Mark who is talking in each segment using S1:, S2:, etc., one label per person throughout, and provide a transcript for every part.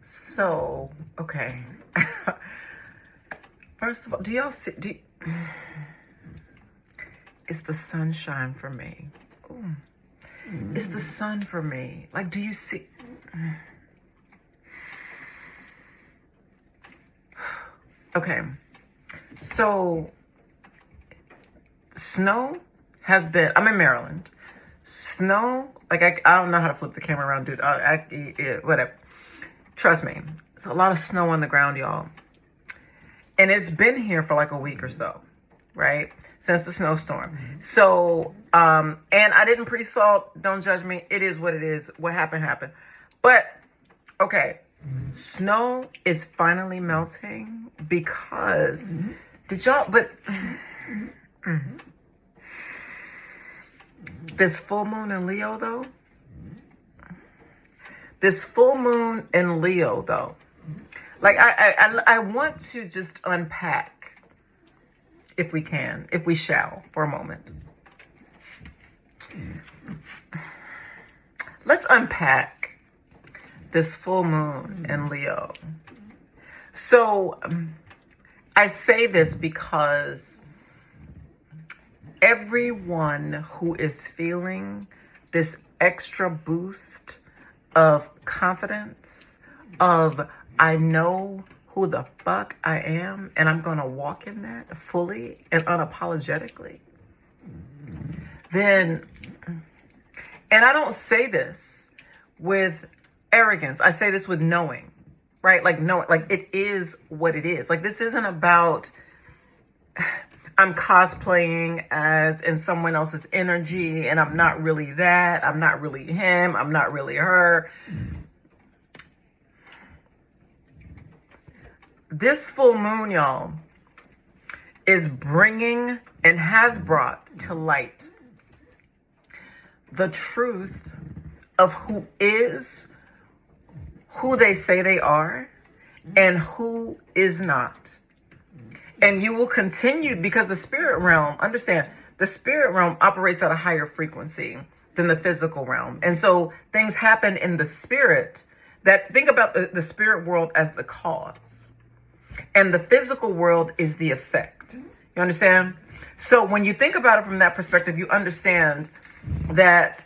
S1: So, okay. First of all, do y'all see? It's the sunshine for me. Ooh. It's the sun for me. Like, do you see? Okay. So, snow has been, I'm in Maryland. Snow, like, I don't know how to flip the camera around, dude. Whatever. Trust me. It's a lot of snow on the ground, y'all. And it's been here for like a week or so, right? Since the snowstorm. So, and I didn't pre-salt. Don't judge me. It is what it is. What happened, happened. But, okay. Snow is finally melting because, did y'all, but, this full moon in Leo, though. This full moon in Leo, though. Like, I want to just unpack, if we can, if we shall, for a moment. Let's unpack this full moon in Leo. So, I say this because everyone who is feeling this extra boost of confidence, of I know who the fuck I am, and I'm going to walk in that fully and unapologetically, then, and I don't say this with arrogance. I say this with knowing, right? Like, no, like it is what it is. Like, this isn't about I'm cosplaying as in someone else's energy and I'm not really that. I'm not really him. I'm not really her. This full moon, y'all, is bringing and has brought to light the truth of who is who they say they are and who is not. And you will continue, because the spirit realm, understand, the spirit realm operates at a higher frequency than the physical realm. And so things happen in the spirit that, think about the spirit world as the cause. And the physical world is the effect. You understand? So when you think about it from that perspective, you understand that,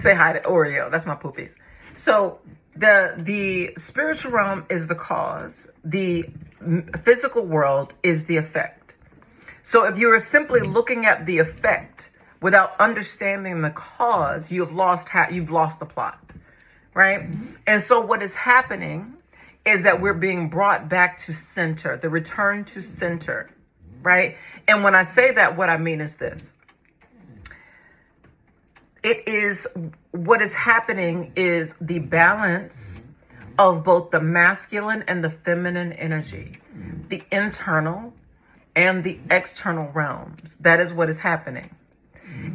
S1: say hi to Oreo. That's my poopies. So the spiritual realm is the cause. The physical world is the effect. So if you are simply looking at the effect without understanding the cause, you've lost the plot, right? And so what is happening is that we're being brought back to center, the return to center, right? And when I say that, what I mean is this. It is, what is happening is the balance of both the masculine and the feminine energy, the internal and the external realms. That is what is happening.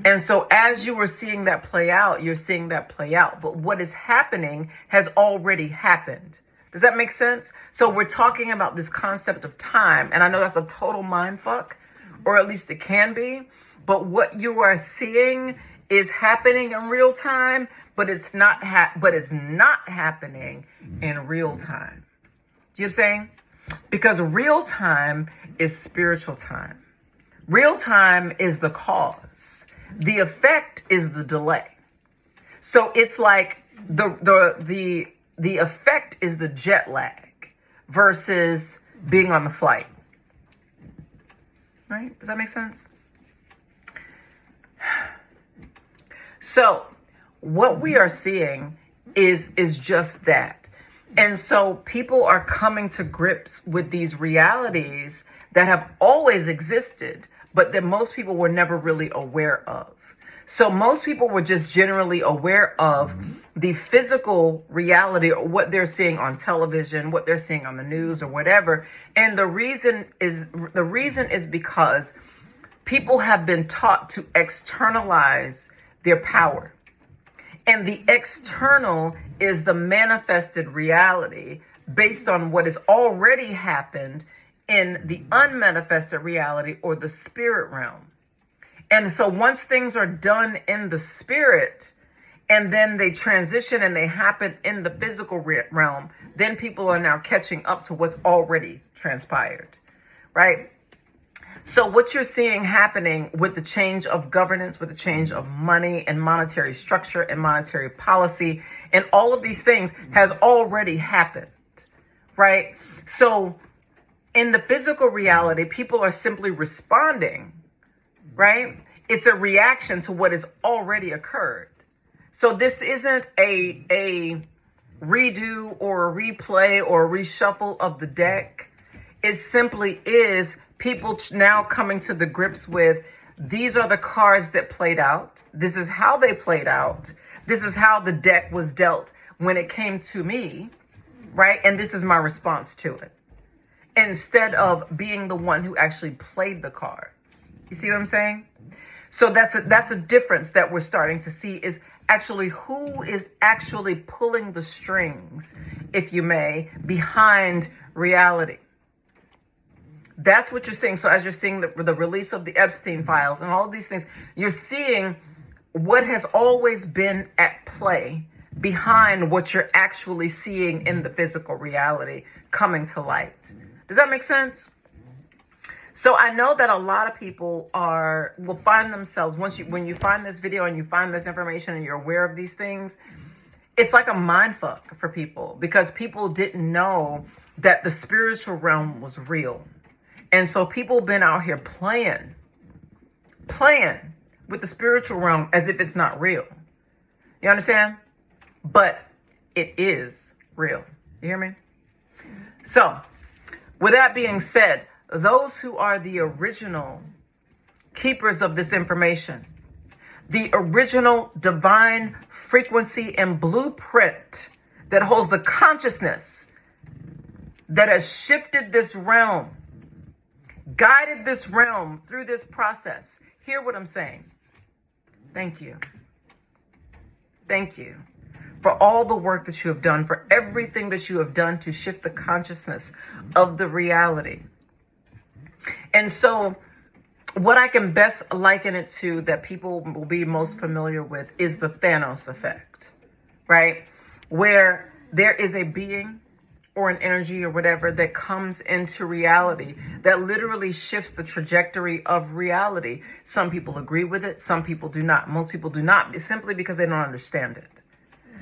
S1: And so as you were seeing that play out, you're seeing that play out. But what is happening has already happened. Does that make sense? So we're talking about this concept of time. And I know that's a total mind fuck, or at least it can be. But what you are seeing is happening in real time, but it's not happening in real time. Do you know what I'm saying? Because real time is spiritual time. Real time is the cause. The effect is the delay. So it's like the effect is the jet lag versus being on the flight. Right? Does that make sense? So what we are seeing is just that. And so people are coming to grips with these realities that have always existed, but that most people were never really aware of. So most people were just generally aware of the physical reality, or what they're seeing on television, what they're seeing on the news or whatever. And the reason is because people have been taught to externalize their power. And the external is the manifested reality based on what has already happened in the unmanifested reality, or the spirit realm. And so once things are done in the spirit, and then they transition and they happen in the physical realm, then people are now catching up to what's already transpired, right? So what you're seeing happening with the change of governance, with the change of money and monetary structure and monetary policy and all of these things has already happened, right? So in the physical reality, people are simply responding, right? It's a reaction to what has already occurred. So this isn't a redo or a replay or a reshuffle of the deck. It simply is people now coming to the grips with, these are the cards that played out. This is how they played out. This is how the deck was dealt when it came to me, right? And this is my response to it. Instead of being the one who actually played the cards. You see what I'm saying? So that's a difference that we're starting to see, is actually who is actually pulling the strings, if you may, behind reality. That's what you're seeing. So as you're seeing the release of the Epstein files and all of these things, you're seeing what has always been at play behind what you're actually seeing in the physical reality coming to light. Does that make sense? So I know that a lot of people will find themselves, when you find this video and you find this information and you're aware of these things, it's like a mind fuck for people, because people didn't know that the spiritual realm was real. And so people been out here playing with the spiritual realm as if it's not real. You understand? But it is real. You hear me? So with that being said, those who are the original keepers of this information, the original divine frequency and blueprint that holds the consciousness that has shifted this realm, guided this realm through this process, hear what I'm saying. Thank you. Thank you for all the work that you have done, for everything that you have done to shift the consciousness of the reality. And so what I can best liken it to, that people will be most familiar with, is the Thanos effect, right? Where there is a being or an energy or whatever that comes into reality that literally shifts the trajectory of reality. Some people agree with it. Some people do not. Most people do not, simply because they don't understand it.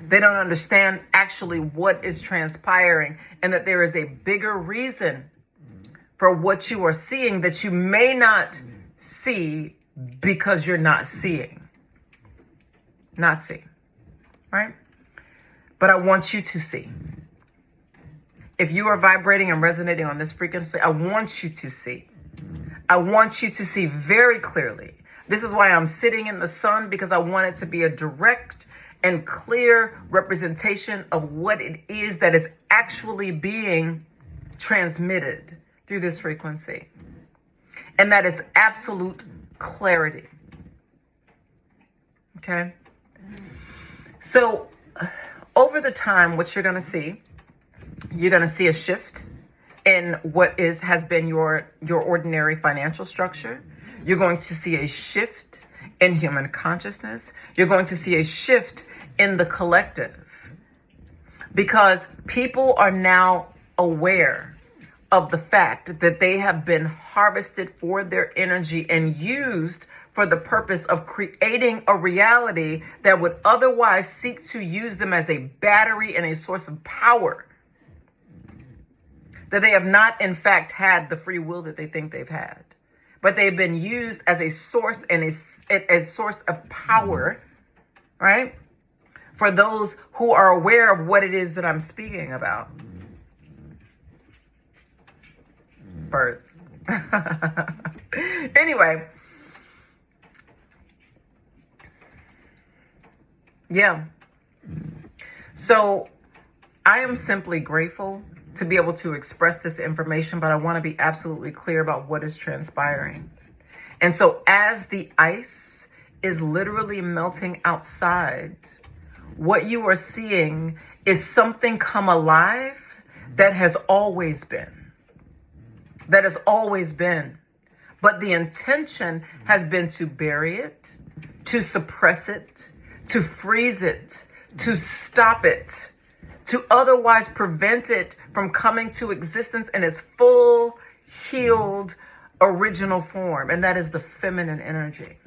S1: They don't understand actually what is transpiring, and that there is a bigger reason for what you are seeing that you may not see because you're not seeing. Not seeing, right? But I want you to see. If you are vibrating and resonating on this frequency, I want you to see. I want you to see very clearly. This is why I'm sitting in the sun, because I want it to be a direct and clear representation of what it is that is actually being transmitted through this frequency. And that is absolute clarity. Okay? So over the time, what you're going to see, you're going to see a shift in what has been your ordinary financial structure. You're going to see a shift in human consciousness. You're going to see a shift in the collective, because people are now aware of the fact that they have been harvested for their energy and used for the purpose of creating a reality that would otherwise seek to use them as a battery and a source of power. That they have not, in fact, had the free will that they think they've had, but they've been used as a source and a source of power, right? For those who are aware of what it is that I'm speaking about. Birds. Anyway. Yeah. So I am simply grateful to be able to express this information, but I want to be absolutely clear about what is transpiring. And so as the ice is literally melting outside, what you are seeing is something come alive that has always been. That has always been. But the intention has been to bury it, to suppress it, to freeze it, to stop it, to otherwise prevent it from coming to existence in its full, healed, original form. And that is the feminine energy.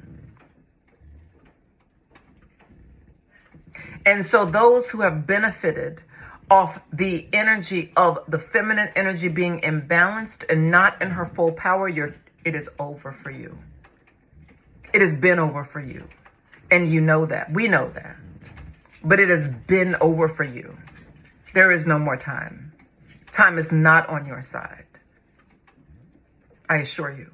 S1: And so those who have benefited off the energy of the feminine energy being imbalanced and not in her full power, it is over for you. It has been over for you. And you know that. We know that. But it has been over for you. There is no more time. Time is not on your side. I assure you.